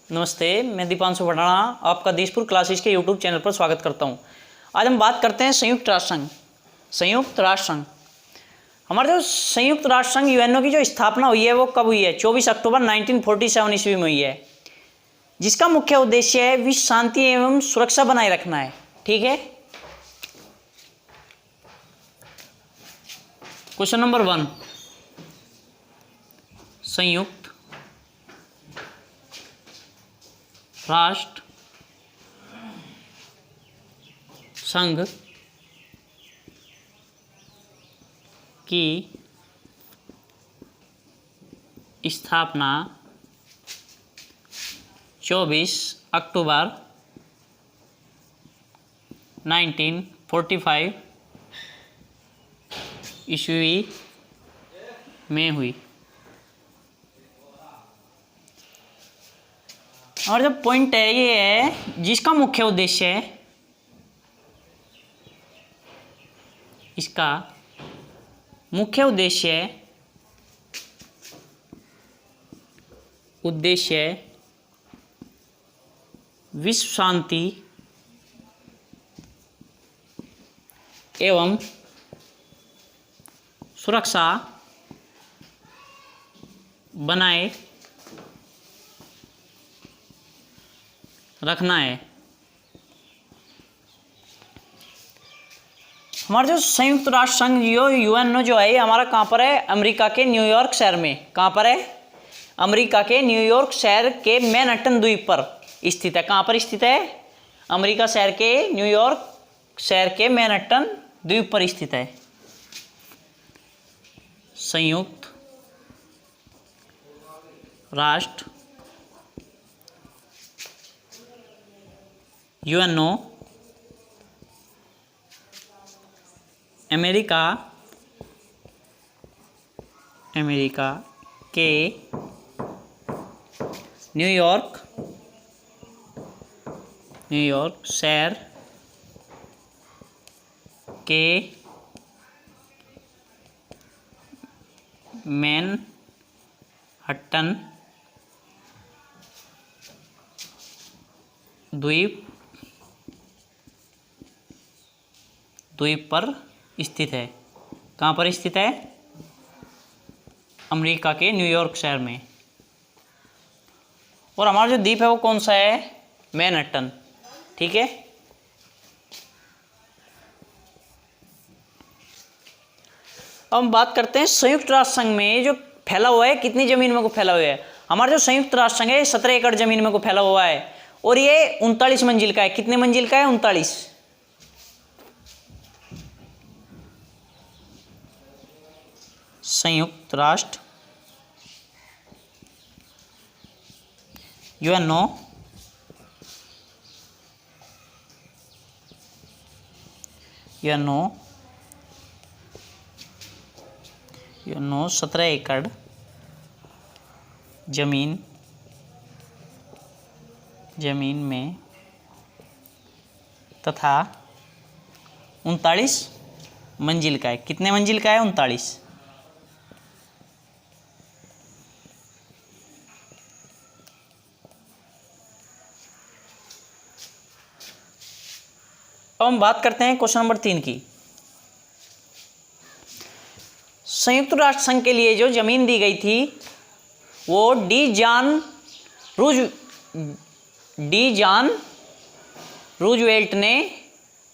नमस्ते, मैं दीपांशु भड़ाना आपका देशपुर क्लासेस के यूट्यूब चैनल पर स्वागत करता हूं। आज हम बात करते हैं संयुक्त राष्ट्र संघ। संयुक्त राष्ट्र संघ, हमारा जो संयुक्त राष्ट्र संघ यूएनओ की जो स्थापना हुई है वो कब हुई है? 24 अक्टूबर 1947 ईस्वी में हुई है, जिसका मुख्य उद्देश्य है विश्व शांति एवं सुरक्षा बनाए रखना है। ठीक है। क्वेश्चन नंबर 1, संयुक्त राष्ट्र संघ की स्थापना 24 अक्टूबर 1945 ईस्वी में हुई। और जो पॉइंट है ये है जिसका मुख्य उद्देश्य है, इसका मुख्य उद्देश्य विश्व शांति एवं सुरक्षा बनाए रखना है। हमारा जो संयुक्त राष्ट्र संघ यूएनओ जो है हमारा कहाँ पर है? अमेरिका के न्यूयॉर्क शहर में। कहाँ पर है? अमेरिका के न्यूयॉर्क शहर के मैनहट्टन द्वीप पर स्थित है। कहाँ पर स्थित है? अमेरिका शहर के न्यूयॉर्क शहर के मैनहट्टन द्वीप पर स्थित है। संयुक्त राष्ट्र यूएनओ अमेरिका के न्यूयॉर्क शहर के मैनहट्टन द्वीप पर स्थित है। कहाँ पर स्थित है? अमेरिका के न्यूयॉर्क शहर में। और हमारा जो द्वीप है वो कौन सा है? मैनहट्टन। ठीक है। अब हम बात करते हैं संयुक्त राष्ट्र संघ में जो फैला हुआ है कितनी जमीन में को फैला हुआ है। हमारा जो संयुक्त राष्ट्र संघ है 17 एकड़ जमीन में को फैला हुआ है और ये 39 मंजिल का है। कितने मंजिल का है? 39। संयुक्त राष्ट्र यूएनओ यूएनओ 17 एकड़ जमीन में तथा 39 मंजिल का है। कितने मंजिल का है? 39। अब हम बात करते हैं क्वेश्चन नंबर 3 की। संयुक्त राष्ट्र संघ के लिए जो जमीन दी गई थी वो डी जॉन रूजवेल्ट ने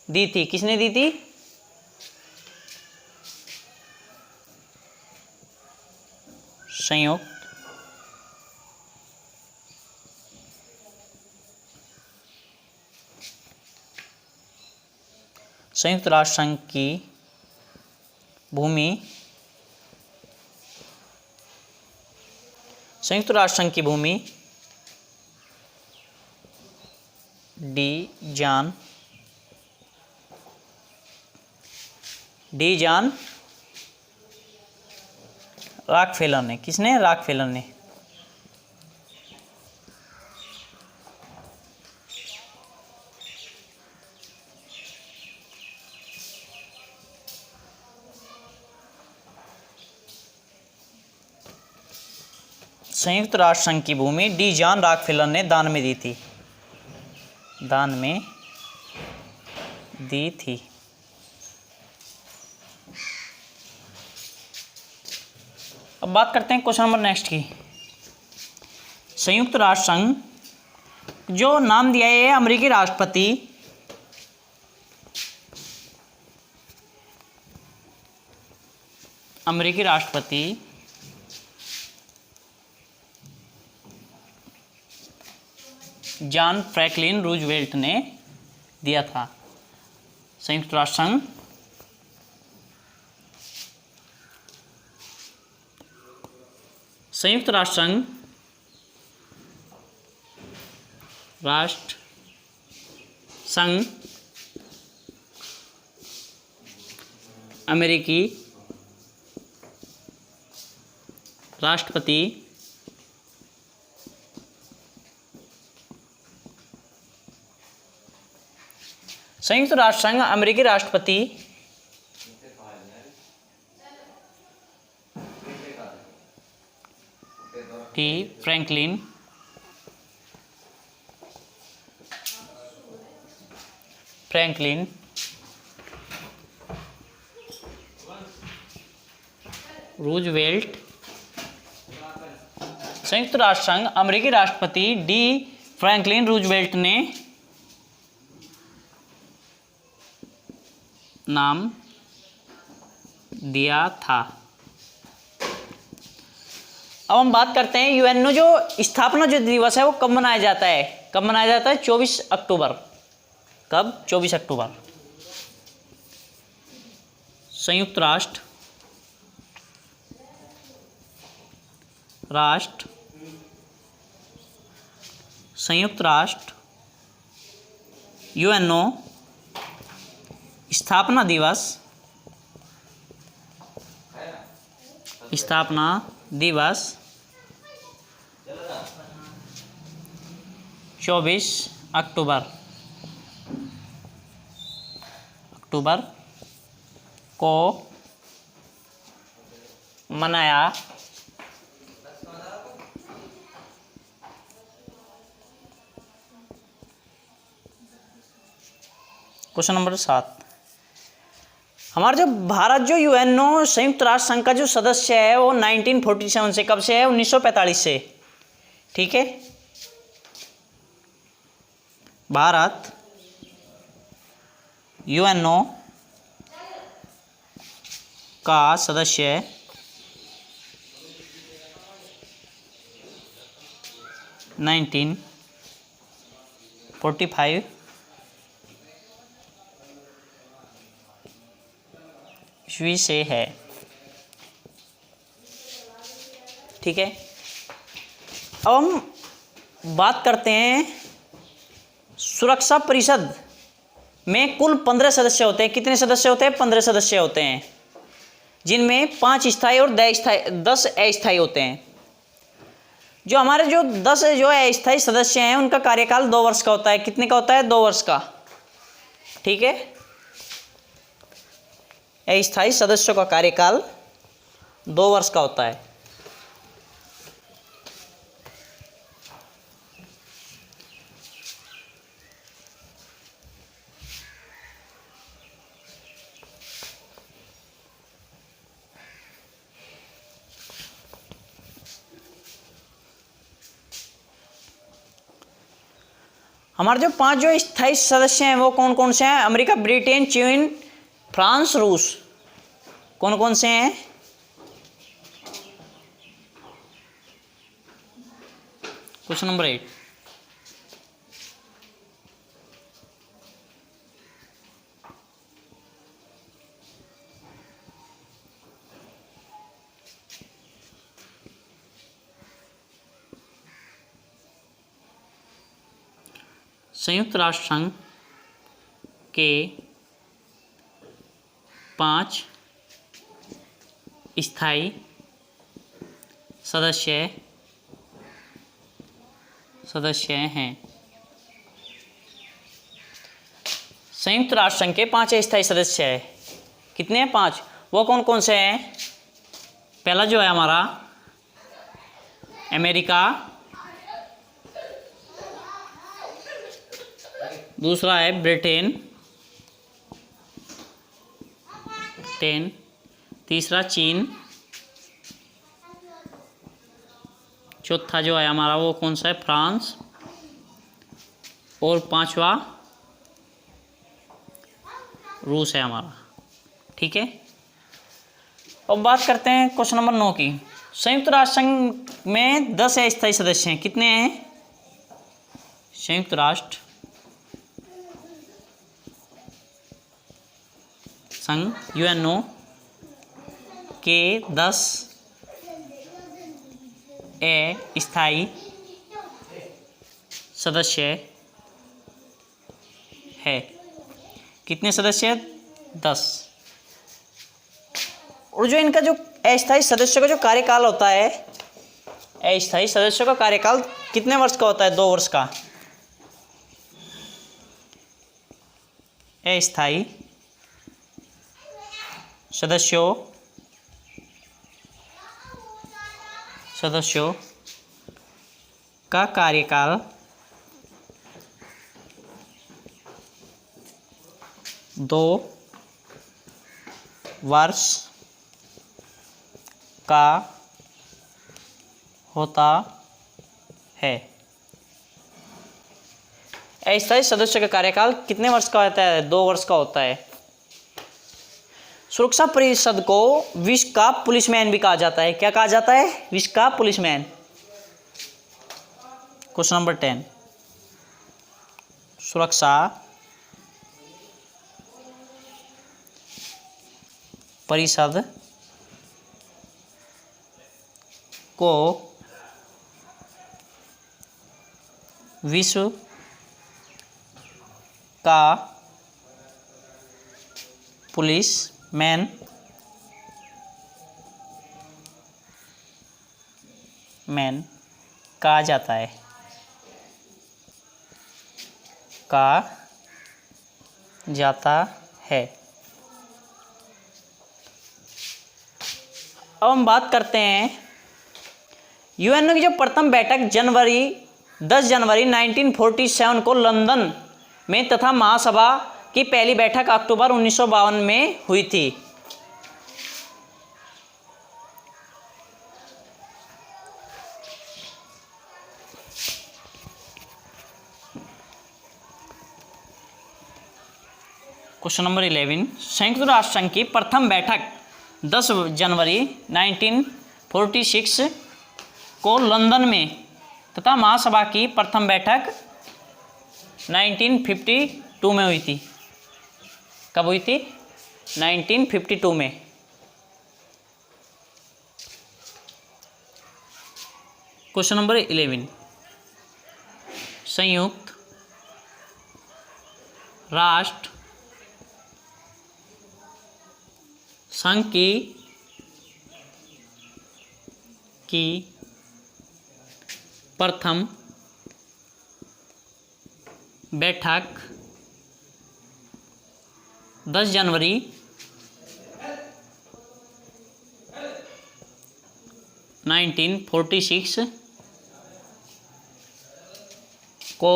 दी थी। किसने दी थी? संयुक्त राष्ट्र संघ की भूमि डी जॉन रॉकफेलर ने। किसने? रॉकफेलर ने। संयुक्त राष्ट्र संघ की भूमि डी जॉन रॉकफेलर ने दान में दी थी, दान में दी थी। अब बात करते हैं क्वेश्चन नंबर नेक्स्ट की। संयुक्त राष्ट्र संघ जो नाम दिया है अमेरिकी राष्ट्रपति जॉन फ्रैंकलिन रूजवेल्ट ने दिया था। संयुक्त राष्ट्र संघ अमेरिकी राष्ट्रपति संयुक्त राष्ट्र संघ अमेरिकी राष्ट्रपति टी फ्रैंकलिन रूजवेल्ट संयुक्त राष्ट्र संघ अमेरिकी राष्ट्रपति डी फ्रैंकलिन रूजवेल्ट ने नाम दिया था। अब हम बात करते हैं यूएनओ जो स्थापना जो दिवस है वो कब मनाया जाता है? 24 अक्टूबर। कब? 24 अक्टूबर। संयुक्त राष्ट्र यूएनओ स्थापना दिवस 24 अक्टूबर को मनाया क्वेश्चन नंबर 7। हमारा जो भारत जो यूएनओ संयुक्त राष्ट्र संघ का जो सदस्य है वो 1947 से, कब से है? 1945 से। ठीक है, भारत यूएनओ का सदस्य 1945 ईस्वी से है। ठीक है, अब हम बात करते हैं सुरक्षा परिषद में कुल 15 सदस्य होते हैं। कितने सदस्य होते हैं? 15 सदस्य होते हैं, जिनमें 5 स्थायी और 10 अस्थायी होते हैं। जो हमारे जो 10 जो अस्थायी सदस्य हैं उनका कार्यकाल 2 वर्ष का होता है। कितने का होता है? 2 वर्ष का। ठीक है, अस्थायी सदस्यों का कार्यकाल 2 वर्ष का होता है। हमारे जो 5 जो स्थायी सदस्य हैं वो कौन कौन से हैं? अमेरिका, ब्रिटेन, चीन, फ्रांस, रूस। कौन कौन से हैं? Question number 8। संयुक्त राष्ट्र संघ के 5 स्थायी सदस्य हैं। संयुक्त राष्ट्र संघ के 5 स्थायी सदस्य हैं। कितने हैं? 5। वो कौन कौन से हैं? पहला जो है हमारा अमेरिका, दूसरा है ब्रिटेन, तीसरा चीन, चौथा जो है हमारा वो कौन सा है, फ्रांस, और पांचवा रूस है हमारा। ठीक है, अब बात करते हैं क्वेश्चन नंबर 9 की। संयुक्त राष्ट्र संघ में 10 अस्थायी सदस्य हैं, कितने हैं? संयुक्त राष्ट्र संघ यूएनओ के 10 अस्थायी सदस्य है। कितने सदस्य? 10। और जो इनका जो अस्थायी सदस्यों का जो कार्यकाल होता है, अस्थायी सदस्यों का कार्यकाल कितने वर्ष का होता है? 2 वर्ष का। अस्थायी सदस्यों का कार्यकाल 2 वर्ष का होता है। अस्थायी सदस्य का कार्यकाल कितने वर्ष का होता है? 2 वर्ष का होता है। सुरक्षा परिषद को विश्व का पुलिसमैन भी कहा जाता है। क्या कहा जाता है? विश्व का पुलिसमैन। क्वेश्चन नंबर 10, सुरक्षा परिषद को विश्व का पुलिसमैन कहा जाता है। अब हम बात करते हैं यूएनओ की जो प्रथम बैठक 10 जनवरी 1947 को लंदन में तथा महासभा की पहली बैठक अक्टूबर 1952 में हुई थी। क्वेश्चन नंबर 11, संयुक्त राष्ट्र संघ की प्रथम बैठक 10 जनवरी 1946 को लंदन में तथा महासभा की प्रथम बैठक 1952 में हुई थी। कब हुई थी? 1952 में। क्वेश्चन नंबर 11, संयुक्त राष्ट्र संघ की प्रथम बैठक 10 जनवरी 1946 को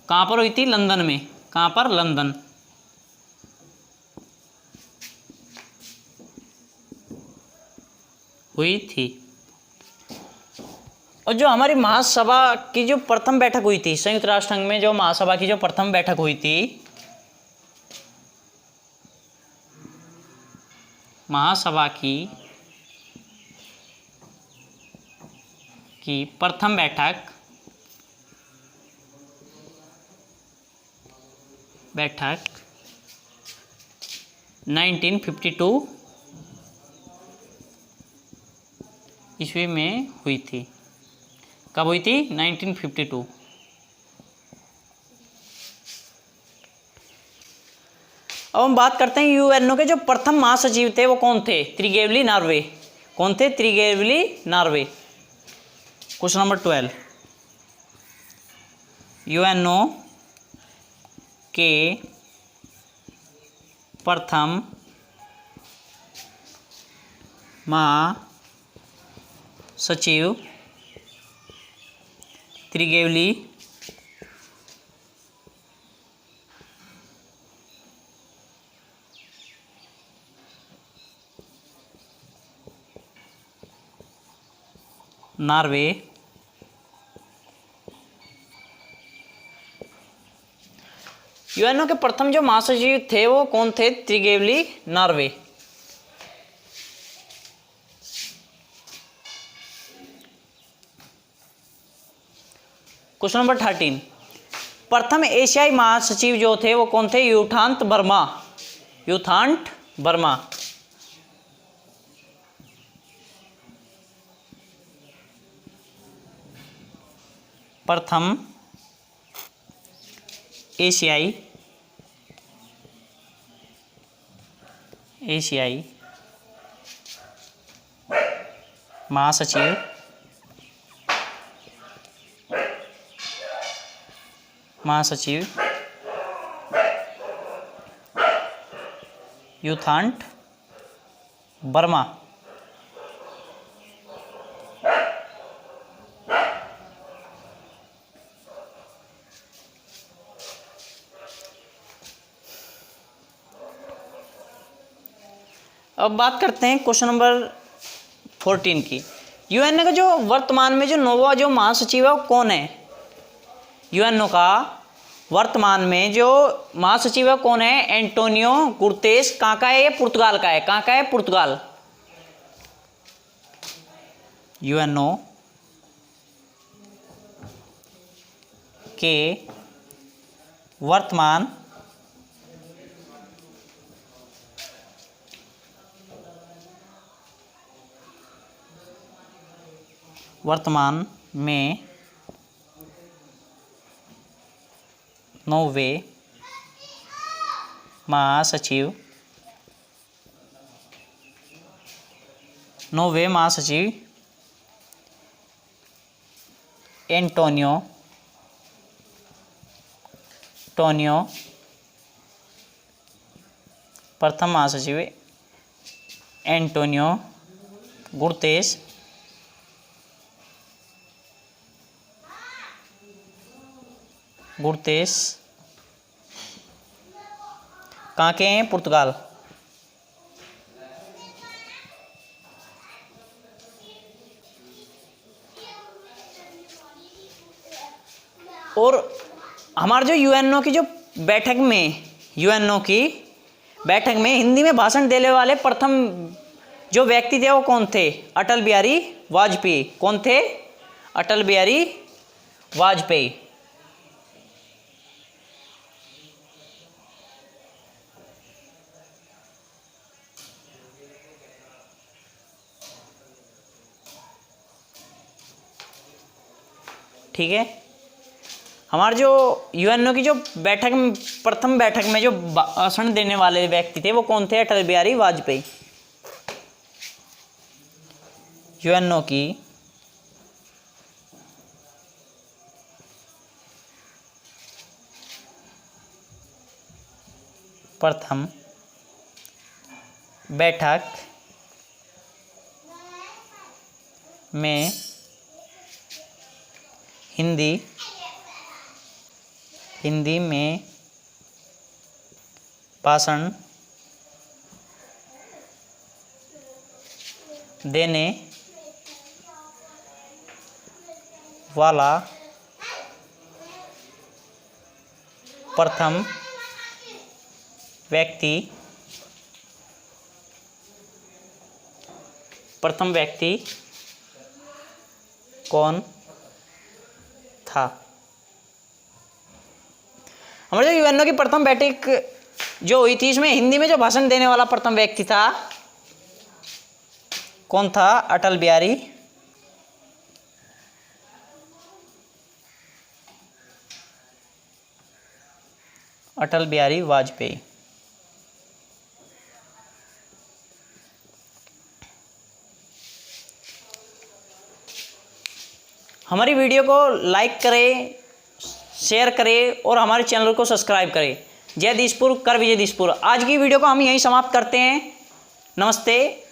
कहाँ पर हुई थी? लंदन में। कहाँ पर? लंदन। हुई थी। और जो हमारी महासभा की जो प्रथम बैठक हुई थी, संयुक्त राष्ट्र संघ में जो महासभा की जो प्रथम बैठक हुई थी, महासभा की प्रथम बैठक 1952 ईस्वी में हुई थी। कब हुई थी? 1952। अब हम बात करते हैं यूएनओ के जो प्रथम महासचिव थे वो कौन थे? त्रिगेवली नॉर्वे। कौन थे? त्रिगेवली नॉर्वे। क्वेश्चन नंबर 12, यूएनओ के प्रथम महासचिव त्रिगेवली नॉर्वे, यूएनओ के प्रथम जो महासचिव थे वो कौन थे? त्रिगेवली नॉर्वे। क्वेश्चन नंबर 13, प्रथम एशियाई महासचिव जो थे वो कौन थे? यूथांत वर्मा। यूथांत वर्मा। प्रथम एशियाई महासचिव यूथांत वर्मा। अब बात करते हैं क्वेश्चन नंबर 14 की। यूएनओ का जो वर्तमान में जो नोवा जो महासचिव है वो कौन है? यूएनओ का वर्तमान में जो महासचिव है कौन है? Antonio Guterres. कहाँ का है ये? पुर्तगाल का है। कहाँ का है? पुर्तगाल। यूएनओ के वर्तमान में नौवे महासचिव एंटोनियो प्रथम महासचिव एंटोनियो गुतेरेस कहाँ के हैं? पुर्तगाल। और हमारे जो यूएनओ की जो बैठक में हिंदी में भाषण देने वाले प्रथम जो व्यक्ति थे वो कौन थे? अटल बिहारी वाजपेयी। कौन थे? अटल बिहारी वाजपेयी। ठीक है। हमारे जो यूएनओ की जो प्रथम बैठक में जो भाषण देने वाले व्यक्ति थे वो कौन थे? अटल बिहारी वाजपेयी। यूएनओ की प्रथम बैठक में हिंदी में भाषण देने वाला प्रथम व्यक्ति कौन था? हमारे जो यूएनओ की प्रथम बैठक जो हुई थी इसमें हिंदी में जो भाषण देने वाला प्रथम व्यक्ति था कौन था? अटल बिहारी वाजपेयी। हमारी वीडियो को लाइक करें, शेयर करें और हमारे चैनल को सब्सक्राइब करें। जय दिसपुर, कर विजय दिसपुर। आज की वीडियो को हम यहीं समाप्त करते हैं। नमस्ते।